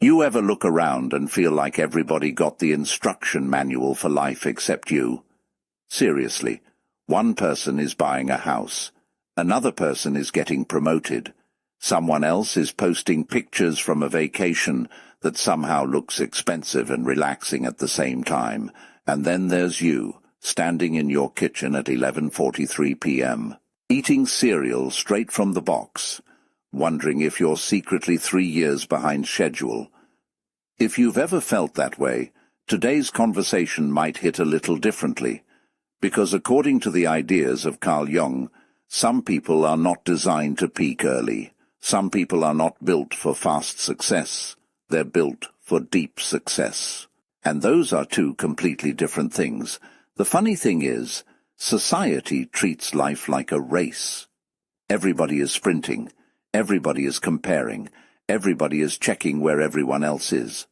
You ever look around and feel like everybody got the instruction manual for life except you? Seriously, one person is buying a house, another person is getting promoted, someone else is posting pictures from a vacation that somehow looks expensive and relaxing at the same time, and then there's you, standing in your kitchen at 11:43 p.m., eating cereal straight from the box, wondering if you're secretly 3 years behind schedule. If you've ever felt that way, today's conversation might hit a little differently, because according to the ideas of Carl Jung, some people are not designed to peak early. Some people are not built for fast success. They're built for deep success. And those are two completely different things. The funny thing is, society treats life like a race. Everybody is sprinting. Everybody is comparing. Everybody is checking where everyone else is.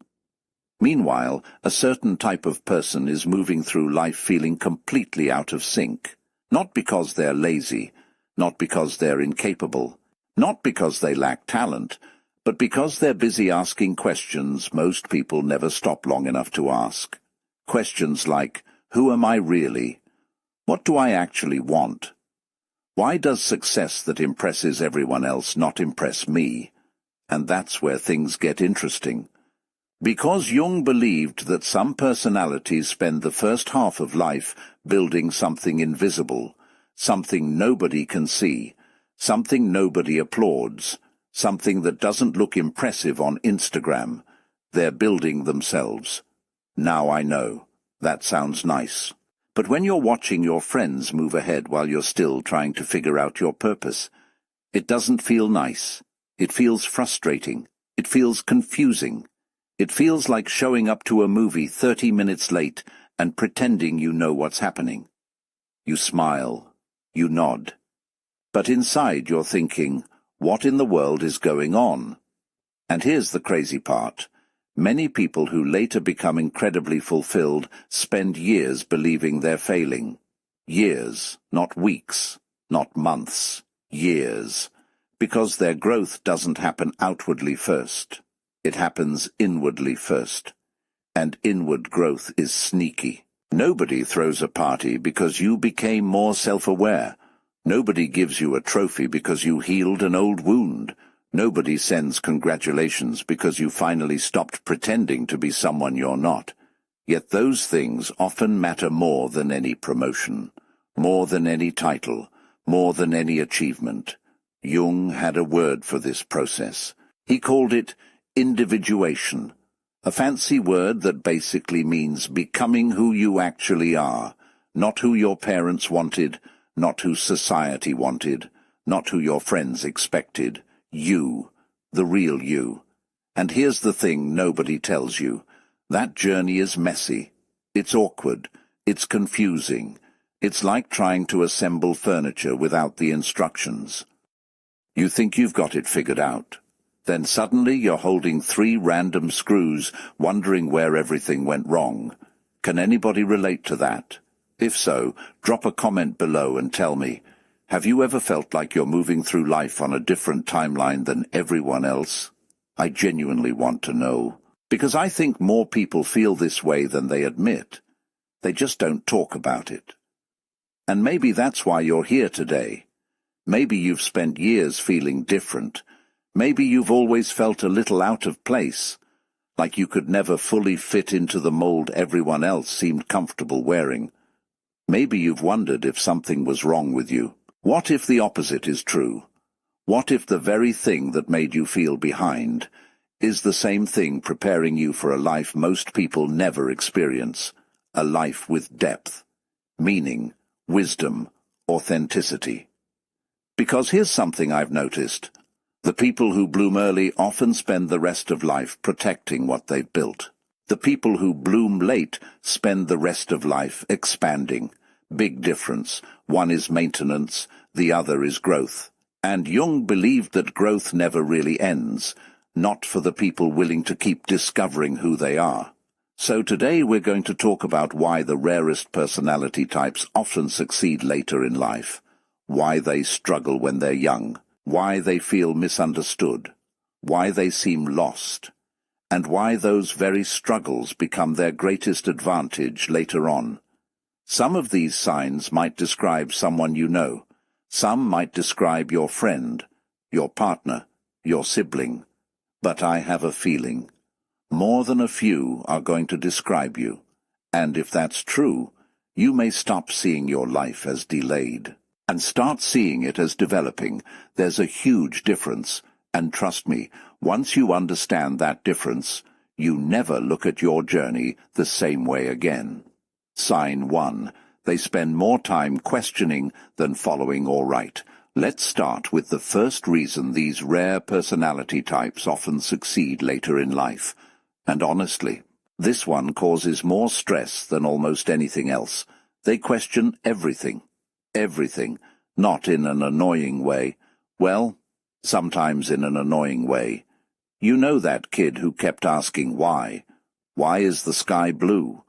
Meanwhile, a certain type of person is moving through life feeling completely out of sync. Not because they're lazy, not because they're incapable, not because they lack talent, but because they're busy asking questions most people never stop long enough to ask. Questions like, who am I really? What do I actually want? Why does success that impresses everyone else not impress me? And that's where things get interesting. Because Jung believed that some personalities spend the first half of life building something invisible, something nobody can see, something nobody applauds, something that doesn't look impressive on Instagram. They're building themselves. Now I know. That sounds nice. But when you're watching your friends move ahead while you're still trying to figure out your purpose, it doesn't feel nice. It feels frustrating. It feels confusing. It feels like showing up to a movie 30 minutes late and pretending you know what's happening. You smile. You nod. But inside you're thinking, what in the world is going on? And here's the crazy part. Many people who later become incredibly fulfilled spend years believing they're failing. Years, not weeks, not months. Years. Because their growth doesn't happen outwardly first. It happens inwardly first. And inward growth is sneaky. Nobody throws a party because you became more self-aware. Nobody gives you a trophy because you healed an old wound. Nobody sends congratulations because you finally stopped pretending to be someone you're not. Yet those things often matter more than any promotion, more than any title, more than any achievement. Jung had a word for this process. He called it individuation, a fancy word that basically means becoming who you actually are, not who your parents wanted, not who society wanted, not who your friends expected. You, the real you. And here's the thing nobody tells you. That journey is messy. It's awkward. It's confusing. It's like trying to assemble furniture without the instructions. You think you've got it figured out. Then suddenly you're holding 3 random screws, wondering where everything went wrong. Can anybody relate to that? If so, drop a comment below and tell me, have you ever felt like you're moving through life on a different timeline than everyone else? I genuinely want to know, because I think more people feel this way than they admit. They just don't talk about it. And maybe that's why you're here today. Maybe you've spent years feeling different. Maybe you've always felt a little out of place, like you could never fully fit into the mold everyone else seemed comfortable wearing. Maybe you've wondered if something was wrong with you. What if the opposite is true? What if the very thing that made you feel behind is the same thing preparing you for a life most people never experience, a life with depth, meaning, wisdom, authenticity? Because here's something I've noticed. The people who bloom early often spend the rest of life protecting what they've built. The people who bloom late spend the rest of life expanding. Big difference. One is maintenance, the other is growth. And Jung believed that growth never really ends, not for the people willing to keep discovering who they are. So today we're going to talk about why the rarest personality types often succeed later in life, why they struggle when they're young, why they feel misunderstood, why they seem lost, and why those very struggles become their greatest advantage later on. Some of these signs might describe someone you know. Some might describe your friend, your partner, your sibling. But I have a feeling more than a few are going to describe you. And if that's true, you may stop seeing your life as delayed and start seeing it as developing. There's a huge difference, and trust me, once you understand that difference, you never look at your journey the same way again. Sign 1. They spend more time questioning than following or right. Let's start with the first reason these rare personality types often succeed later in life. And honestly, this one causes more stress than almost anything else. They question everything. Everything. Not in an annoying way. Well, sometimes in an annoying way. You know that kid who kept asking why. Why is the sky blue?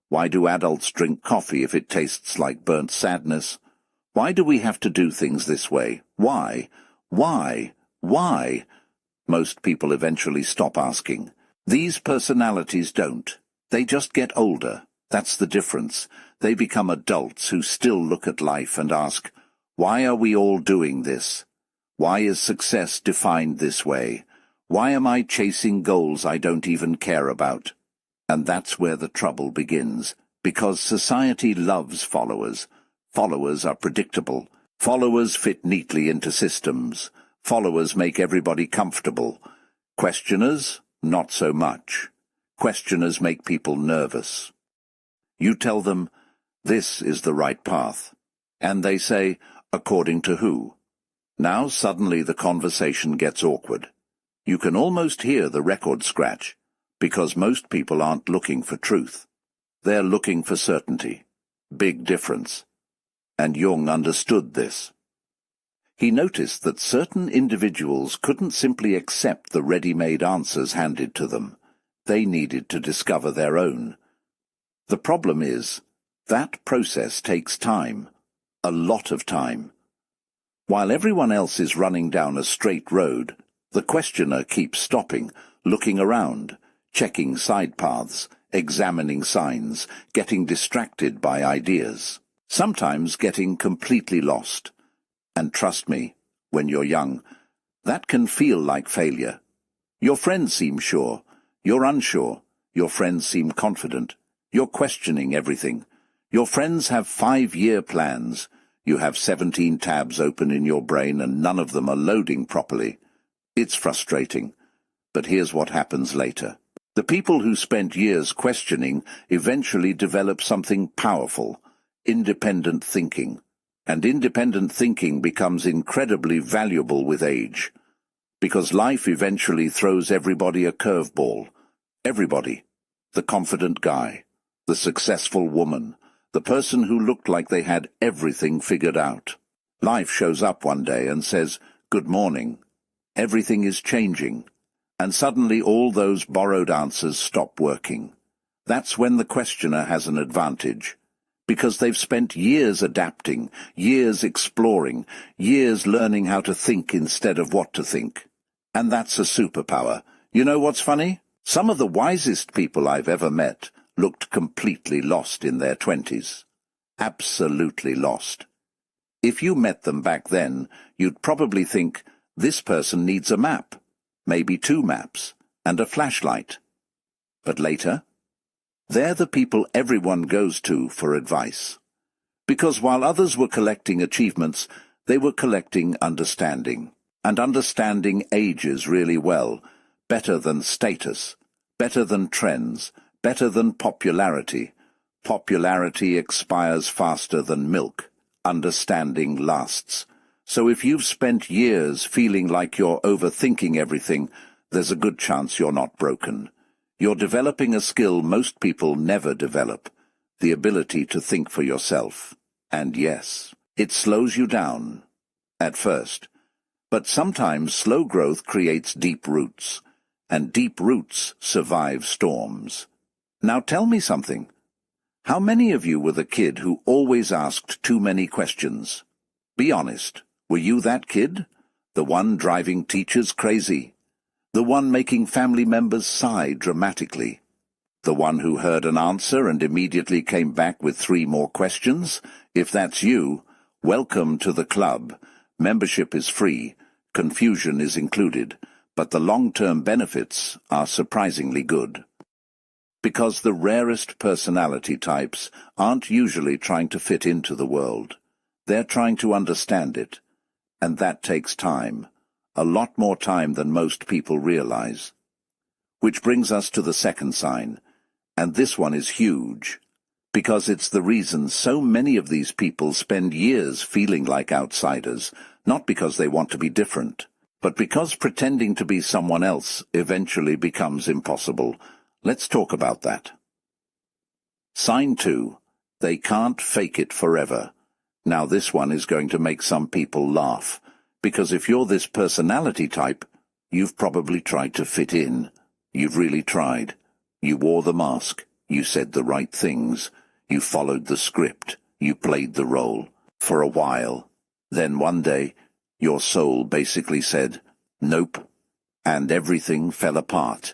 Why do adults drink coffee if it tastes like burnt sadness? Why do we have to do things this way? Why? Why? Why? Most people eventually stop asking. These personalities don't. They just get older. That's the difference. They become adults who still look at life and ask, why are we all doing this? Why is success defined this way? Why am I chasing goals I don't even care about? And that's where the trouble begins, because society loves followers. Followers are predictable. Followers fit neatly into systems. Followers make everybody comfortable. Questioners? Not so much. Questioners make people nervous. You tell them, this is the right path. And they say, according to who? Now suddenly the conversation gets awkward. You can almost hear the record scratch, because most people aren't looking for truth. They're looking for certainty. Big difference. And Jung understood this. He noticed that certain individuals couldn't simply accept the ready-made answers handed to them. They needed to discover their own. The problem is, that process takes time. A lot of time. While everyone else is running down a straight road, the questioner keeps stopping, looking around, checking side paths, examining signs, getting distracted by ideas, sometimes getting completely lost. And trust me, when you're young, that can feel like failure. Your friends seem sure, you're unsure, your friends seem confident, you're questioning everything. Your friends have 5-year plans, you have 17 tabs open in your brain and none of them are loading properly. It's frustrating, but here's what happens later. The people who spent years questioning eventually develop something powerful, independent thinking. And independent thinking becomes incredibly valuable with age, because life eventually throws everybody a curveball. Everybody. The confident guy, the successful woman, the person who looked like they had everything figured out. Life shows up one day and says, "Good morning. Everything is changing." And suddenly all those borrowed answers stop working. That's when the questioner has an advantage. Because they've spent years adapting, years exploring, years learning how to think instead of what to think. And that's a superpower. You know what's funny? Some of the wisest people I've ever met looked completely lost in their 20s. Absolutely lost. If you met them back then, you'd probably think, this person needs a map, maybe 2 maps, and a flashlight. But later, they're the people everyone goes to for advice. Because while others were collecting achievements, they were collecting understanding. And understanding ages really well, better than status, better than trends, better than popularity. Popularity expires faster than milk. Understanding lasts. So if you've spent years feeling like you're overthinking everything, there's a good chance you're not broken. You're developing a skill most people never develop, the ability to think for yourself. And yes, it slows you down, at first. But sometimes slow growth creates deep roots, and deep roots survive storms. Now tell me something. How many of you were the kid who always asked too many questions? Be honest, were you that kid? The one driving teachers crazy? The one making family members sigh dramatically. The one who heard an answer and immediately came back with 3 more questions? If that's you, welcome to the club. Membership is free, confusion is included, but the long-term benefits are surprisingly good. Because the rarest personality types aren't usually trying to fit into the world. They're trying to understand it. And that takes time. A lot more time than most people realize. Which brings us to the second sign. And this one is huge. Because it's the reason so many of these people spend years feeling like outsiders, not because they want to be different, but because pretending to be someone else eventually becomes impossible. Let's talk about that. Sign 2. They can't fake it forever. Now this one is going to make some people laugh, because if you're this personality type, you've probably tried to fit in. You've really tried. You wore the mask. You said the right things. You followed the script. You played the role. For a while. Then one day, your soul basically said, nope. And everything fell apart.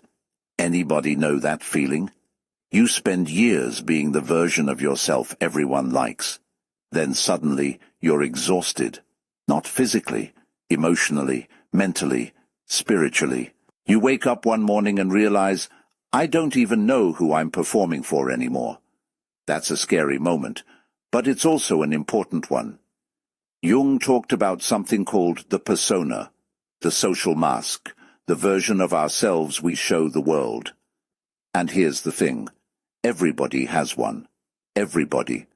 Anybody know that feeling? You spend years being the version of yourself everyone likes. Then suddenly, you're exhausted. Not physically, emotionally, mentally, spiritually. You wake up one morning and realize, I don't even know who I'm performing for anymore. That's a scary moment, but it's also an important one. Jung talked about something called the persona, the social mask, the version of ourselves we show the world. And here's the thing. Everybody has one. Everybody.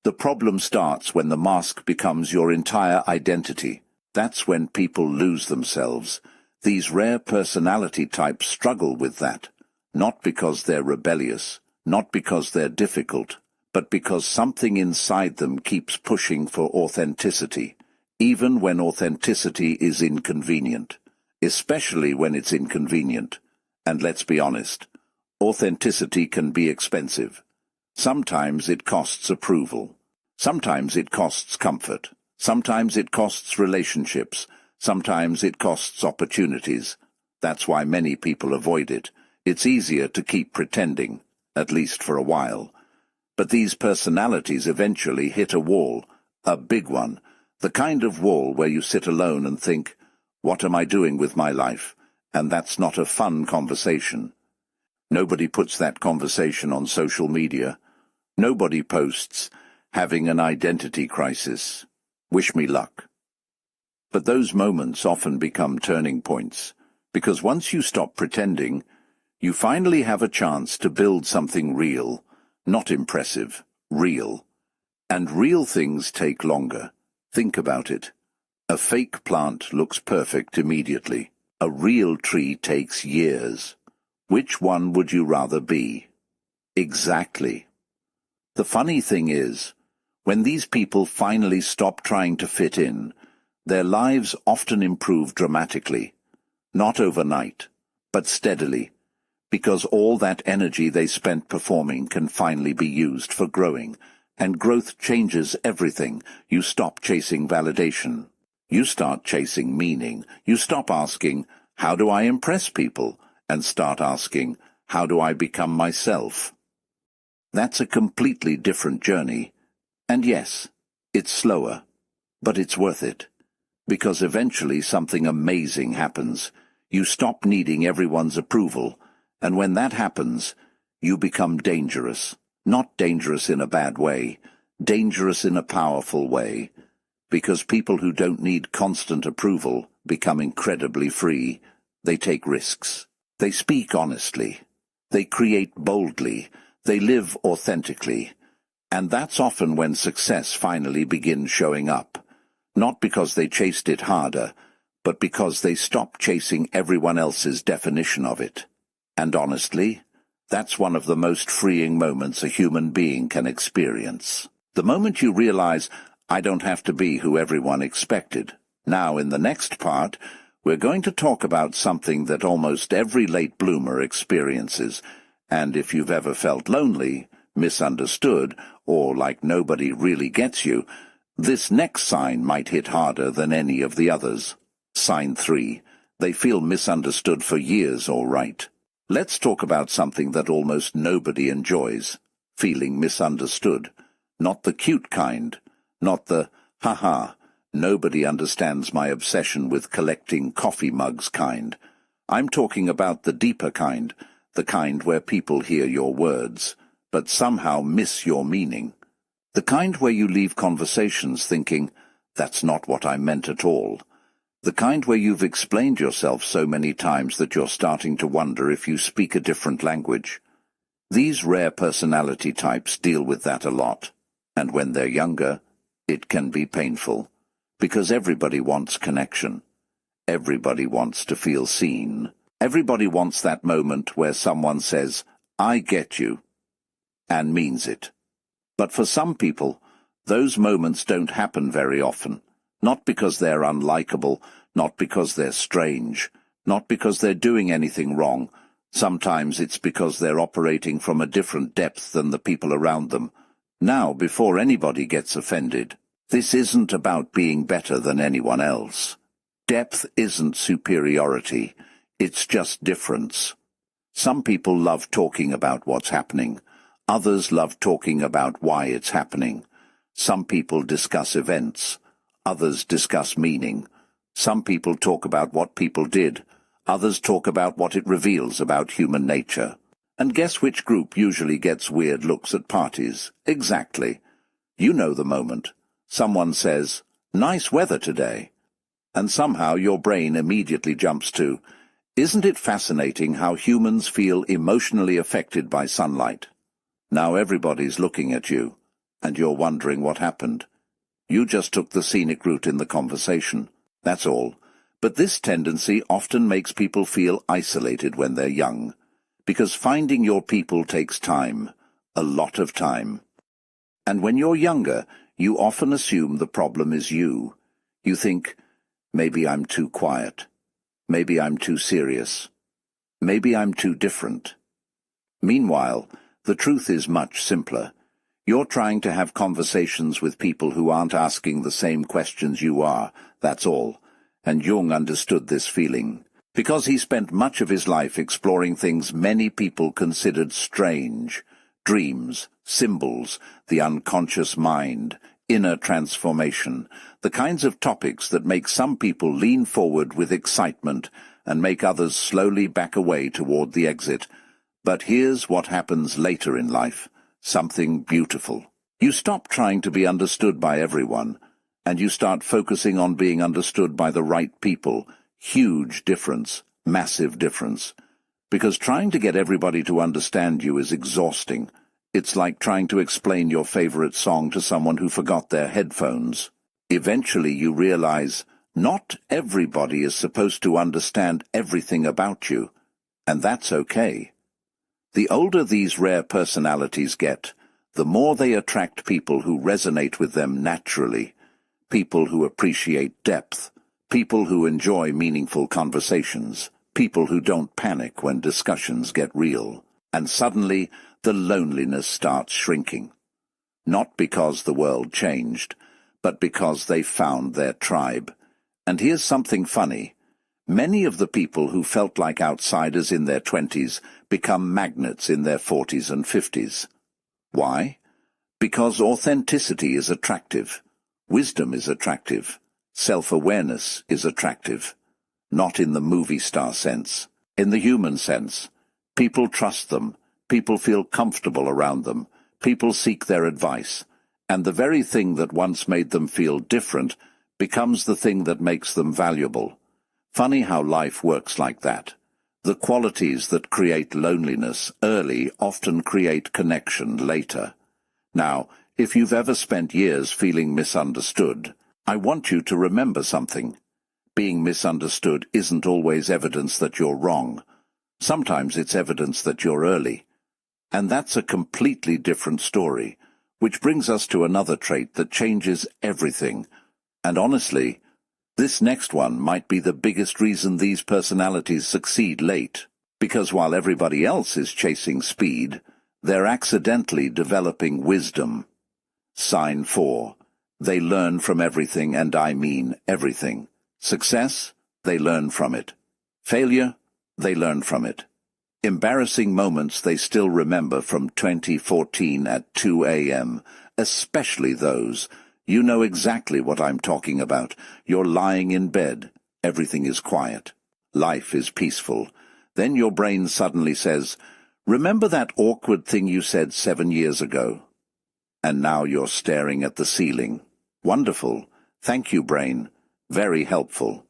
The problem starts when the mask becomes your entire identity. That's when people lose themselves. These rare personality types struggle with that. Not because they're rebellious, not because they're difficult, but because something inside them keeps pushing for authenticity, even when authenticity is inconvenient, especially when it's inconvenient. And let's be honest, authenticity can be expensive. Sometimes it costs approval. Sometimes it costs comfort. Sometimes it costs relationships. Sometimes it costs opportunities. That's why many people avoid it. It's easier to keep pretending, at least for a while. But these personalities eventually hit a wall, a big one, the kind of wall where you sit alone and think, what am I doing with my life? And that's not a fun conversation. Nobody puts that conversation on social media. Nobody posts, having an identity crisis. Wish me luck. But those moments often become turning points, because once you stop pretending, you finally have a chance to build something real, not impressive, real. And real things take longer. Think about it. A fake plant looks perfect immediately. A real tree takes years. Which one would you rather be? Exactly. The funny thing is, when these people finally stop trying to fit in, their lives often improve dramatically. Not overnight, but steadily, because all that energy they spent performing can finally be used for growing, and growth changes everything. You stop chasing validation. You start chasing meaning. You stop asking, how do I impress people? And start asking, how do I become myself? That's a completely different journey. And yes, it's slower, but it's worth it. Because eventually something amazing happens. You stop needing everyone's approval, and when that happens, you become dangerous. Not dangerous in a bad way, dangerous in a powerful way. Because people who don't need constant approval become incredibly free. They take risks. They speak honestly. They create boldly. They live authentically. And that's often when success finally begins showing up. Not because they chased it harder, but because they stopped chasing everyone else's definition of it. And honestly, that's one of the most freeing moments a human being can experience. The moment you realize, I don't have to be who everyone expected. Now, in the next part, we're going to talk about something that almost every late bloomer experiences, and if you've ever felt lonely, misunderstood, or like nobody really gets you, this next sign might hit harder than any of the others. Sign 3. They feel misunderstood for years, all right. Let's talk about something that almost nobody enjoys. Feeling misunderstood. Not the cute kind. Not the, haha, nobody understands my obsession with collecting coffee mugs kind. I'm talking about the deeper kind, the kind where people hear your words, but somehow miss your meaning. The kind where you leave conversations thinking, that's not what I meant at all. The kind where you've explained yourself so many times that you're starting to wonder if you speak a different language. These rare personality types deal with that a lot, and when they're younger, it can be painful, because everybody wants connection. Everybody wants to feel seen. Everybody wants that moment where someone says, I get you, and means it. But for some people, those moments don't happen very often, not because they're unlikable, not because they're strange, not because they're doing anything wrong. Sometimes it's because they're operating from a different depth than the people around them. Now, before anybody gets offended, this isn't about being better than anyone else. Depth isn't superiority, it's just difference. Some people love talking about what's happening. Others love talking about why it's happening. Some people discuss events. Others discuss meaning. Some people talk about what people did. Others talk about what it reveals about human nature. And guess which group usually gets weird looks at parties? Exactly. You know the moment. Someone says, nice weather today. And somehow your brain immediately jumps to, isn't it fascinating how humans feel emotionally affected by sunlight? Now everybody's looking at you, and you're wondering what happened. You just took the scenic route in the conversation. That's all. But this tendency often makes people feel isolated when they're young, because finding your people takes time, a lot of time. And when you're younger, you often assume the problem is you. You think, maybe I'm too quiet. Maybe I'm too serious. Maybe I'm too different. Meanwhile, the truth is much simpler. You're trying to have conversations with people who aren't asking the same questions you are, that's all. And Jung understood this feeling, because he spent much of his life exploring things many people considered strange. Dreams, symbols, the unconscious mind, inner transformation, the kinds of topics that make some people lean forward with excitement and make others slowly back away toward the exit. But here's what happens later in life, something beautiful. You stop trying to be understood by everyone, and you start focusing on being understood by the right people. Huge difference, massive difference. Because trying to get everybody to understand you is exhausting. It's like trying to explain your favorite song to someone who forgot their headphones. Eventually you realize, not everybody is supposed to understand everything about you, and that's okay. The older these rare personalities get, the more they attract people who resonate with them naturally, people who appreciate depth, people who enjoy meaningful conversations, people who don't panic when discussions get real. And suddenly, the loneliness starts shrinking. Not because the world changed, but because they found their tribe. And here's something funny. Many of the people who felt like outsiders in their 20s become magnets in their 40s and 50s. Why? Because authenticity is attractive. Wisdom is attractive. Self-awareness is attractive. Not in the movie star sense. In the human sense. People trust them. People feel comfortable around them. People seek their advice. And the very thing that once made them feel different becomes the thing that makes them valuable. Funny how life works like that. The qualities that create loneliness early often create connection later. Now, if you've ever spent years feeling misunderstood, I want you to remember something. Being misunderstood isn't always evidence that you're wrong. Sometimes it's evidence that you're early. And that's a completely different story, which brings us to another trait that changes everything. And honestly, this next one might be the biggest reason these personalities succeed late, because while everybody else is chasing speed, they're accidentally developing wisdom. Sign 4. They learn from everything, and I mean everything. Success? They learn from it. Failure, they learn from it. Embarrassing moments they still remember from 2014 at 2 a.m., especially those. You know exactly what I'm talking about. You're lying in bed. Everything is quiet. Life is peaceful. Then your brain suddenly says, "Remember that awkward thing you said 7 years ago?" And now you're staring at the ceiling. Wonderful. Thank you, brain. Very helpful.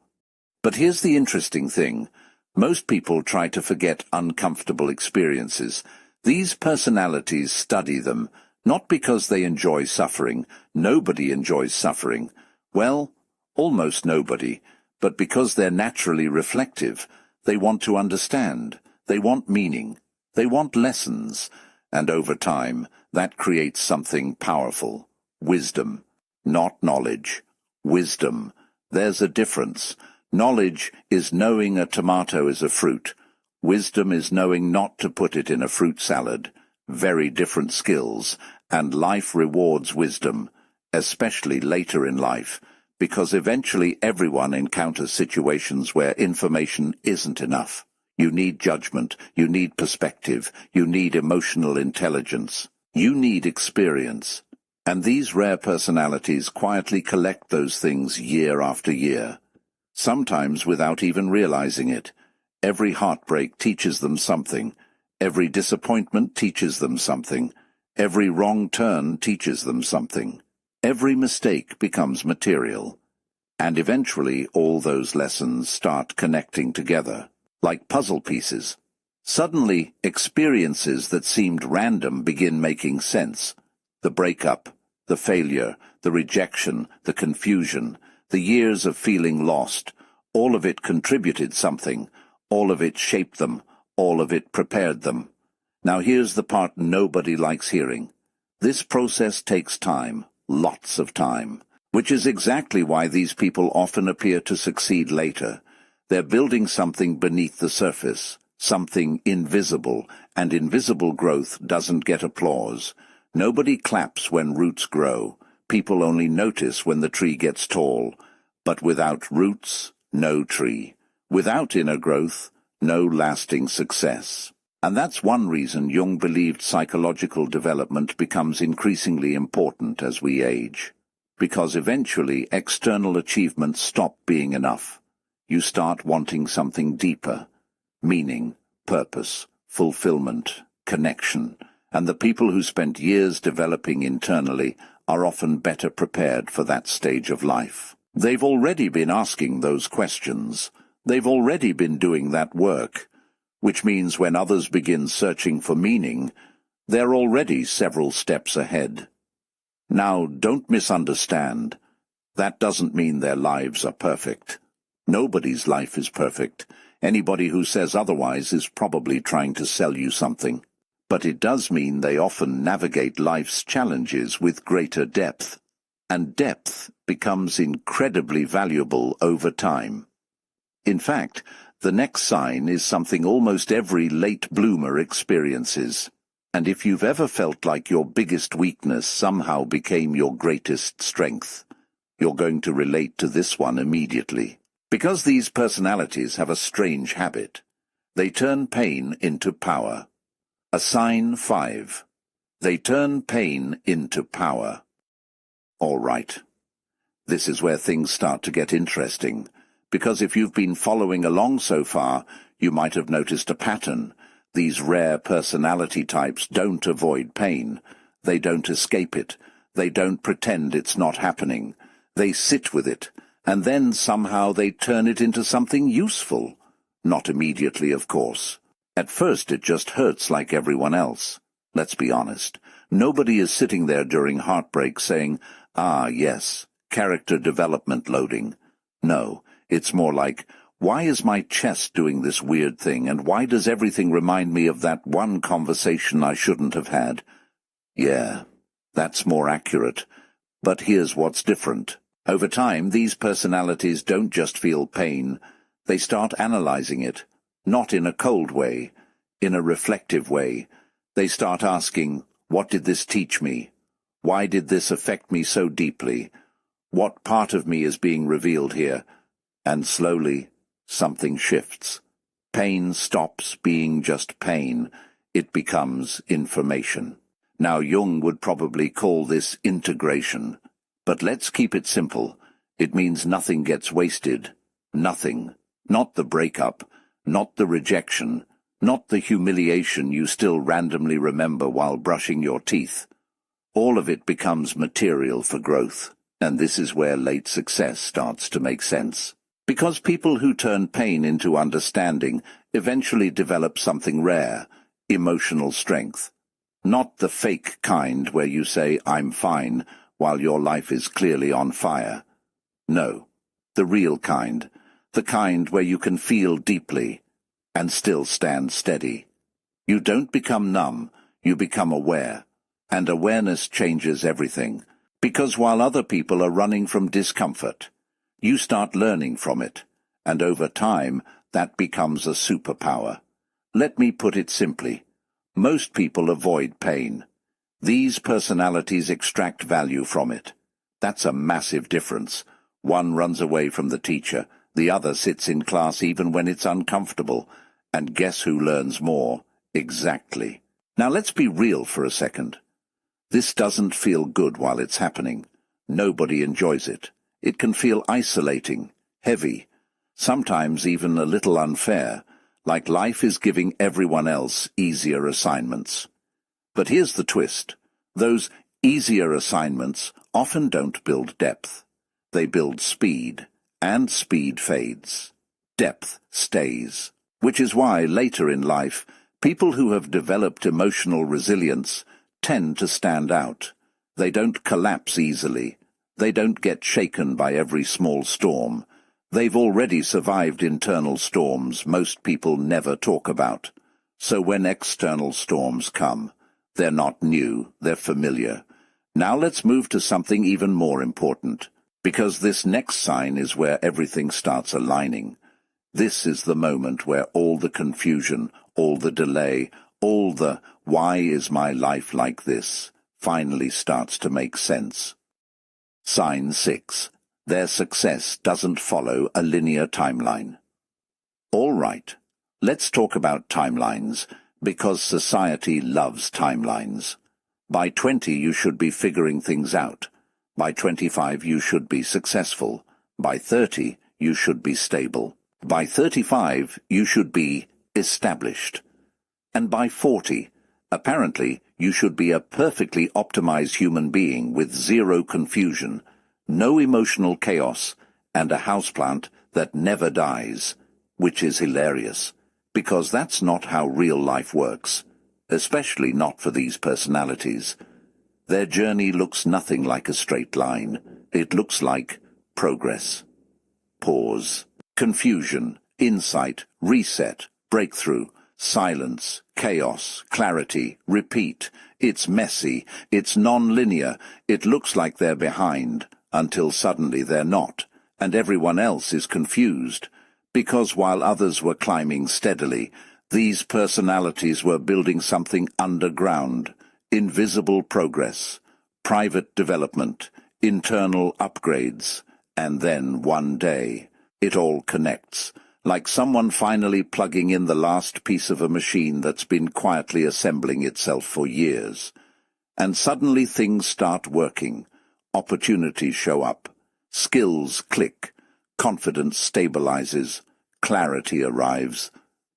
But here's the interesting thing. Most people try to forget uncomfortable experiences. These personalities study them, not because they enjoy suffering. Nobody enjoys suffering. Well, almost nobody. But because they're naturally reflective. They want to understand. They want meaning. They want lessons. And over time, that creates something powerful. Wisdom. Not knowledge. Wisdom. There's a difference. Knowledge is knowing a tomato is a fruit. Wisdom is knowing not to put it in a fruit salad. Very different skills, and life rewards wisdom, especially later in life, because eventually everyone encounters situations where information isn't enough. You need judgment, you need perspective, you need emotional intelligence, you need experience. And these rare personalities quietly collect those things year after year. Sometimes without even realizing it. Every heartbreak teaches them something. Every disappointment teaches them something. Every wrong turn teaches them something. Every mistake becomes material. And eventually all those lessons start connecting together, like puzzle pieces. Suddenly, experiences that seemed random begin making sense. The breakup, the failure, the rejection, the confusion, the years of feeling lost, all of it contributed something, all of it shaped them, all of it prepared them. Now here's the part nobody likes hearing. This process takes time, lots of time, which is exactly why these people often appear to succeed later. They're building something beneath the surface, something invisible, and invisible growth doesn't get applause. Nobody claps when roots grow. People only notice when the tree gets tall. But without roots, no tree. Without inner growth, no lasting success. And that's one reason Jung believed psychological development becomes increasingly important as we age. Because eventually external achievements stop being enough. You start wanting something deeper. Meaning, purpose, fulfillment, connection. And the people who spent years developing internally are often better prepared for that stage of life. They've already been asking those questions. They've already been doing that work, which means when others begin searching for meaning, they're already several steps ahead. Now, don't misunderstand. That doesn't mean their lives are perfect. Nobody's life is perfect. Anybody who says otherwise is probably trying to sell you something. But it does mean they often navigate life's challenges with greater depth. And depth becomes incredibly valuable over time. In fact, the next sign is something almost every late bloomer experiences. And if you've ever felt like your biggest weakness somehow became your greatest strength, you're going to relate to this one immediately. Because these personalities have a strange habit. They turn pain into power. A sign 5. They turn pain into power. All right. This is where things start to get interesting, because if you've been following along so far, you might have noticed a pattern. These rare personality types don't avoid pain. They don't escape it. They don't pretend it's not happening. They sit with it, and then somehow they turn it into something useful. Not immediately, of course. At first it just hurts like everyone else. Let's be honest. Nobody is sitting there during heartbreak saying, "Ah, yes, character development loading." No, it's more like, why is my chest doing this weird thing, and why does everything remind me of that one conversation I shouldn't have had? Yeah, that's more accurate. But here's what's different. Over time, these personalities don't just feel pain. They start analyzing it. Not in a cold way, in a reflective way. They start asking, what did this teach me? Why did this affect me so deeply? What part of me is being revealed here? And slowly, something shifts. Pain stops being just pain. It becomes information. Now, Jung would probably call this integration. But let's keep it simple. It means nothing gets wasted. Nothing. Not the breakup. Not the rejection. Not the humiliation you still randomly remember while brushing your teeth. All of it becomes material for growth. And this is where late success starts to make sense. Because people who turn pain into understanding eventually develop something rare, emotional strength. Not the fake kind where you say, "I'm fine," while your life is clearly on fire. No, the real kind. The kind where you can feel deeply and still stand steady. You don't become numb, you become aware. And awareness changes everything. Because while other people are running from discomfort, you start learning from it. And over time, that becomes a superpower. Let me put it simply. Most people avoid pain. These personalities extract value from it. That's a massive difference. One runs away from the teacher, the other sits in class even when it's uncomfortable. And guess who learns more? Exactly. Now let's be real for a second. This doesn't feel good while it's happening. Nobody enjoys it. It can feel isolating, heavy, sometimes even a little unfair, like life is giving everyone else easier assignments. But here's the twist. Those easier assignments often don't build depth. They build speed, and speed fades. Depth stays. Which is why later in life, people who have developed emotional resilience tend to stand out. They don't collapse easily. They don't get shaken by every small storm. They've already survived internal storms most people never talk about. So when external storms come, they're not new, they're familiar. Now let's move to something even more important, because this next sign is where everything starts aligning. This is the moment where all the confusion, all the delay, all the "why is my life like this?" finally starts to make sense. Sign 6. Their success doesn't follow a linear timeline. All right, let's talk about timelines, because society loves timelines. By 20 you should be figuring things out. By 25 you should be successful. By 30 you should be stable. By 35 you should be established. And by 40, apparently, you should be a perfectly optimized human being with zero confusion, no emotional chaos, and a houseplant that never dies, which is hilarious, because that's not how real life works, especially not for these personalities. Their journey looks nothing like a straight line. It looks like progress. Pause. Confusion, insight, reset, breakthrough, silence, chaos, clarity, repeat. It's messy, it's non-linear, it looks like they're behind, until suddenly they're not, and everyone else is confused. Because while others were climbing steadily, these personalities were building something underground, invisible progress, private development, internal upgrades, and then one day, it all connects. Like someone finally plugging in the last piece of a machine that's been quietly assembling itself for years. And suddenly things start working. Opportunities show up. Skills click. Confidence stabilizes. Clarity arrives.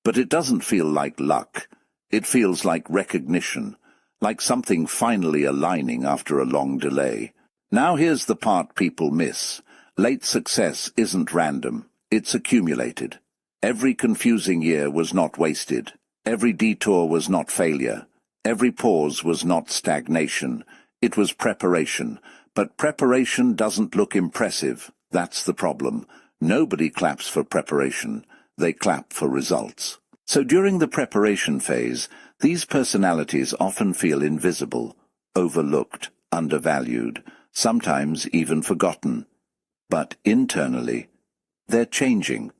But it doesn't feel like luck. It feels like recognition. Like something finally aligning after a long delay. Now here's the part people miss. Late success isn't random. It's accumulated. Every confusing year was not wasted. Every detour was not failure. Every pause was not stagnation. It was preparation. But preparation doesn't look impressive. That's the problem. Nobody claps for preparation. They clap for results. So during the preparation phase, these personalities often feel invisible, overlooked, undervalued, sometimes even forgotten. But internally, they're changing.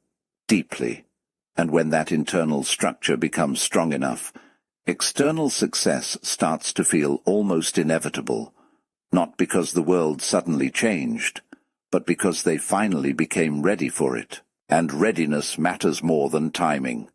Deeply, and when that internal structure becomes strong enough, external success starts to feel almost inevitable, not because the world suddenly changed, but because they finally became ready for it, and readiness matters more than timing.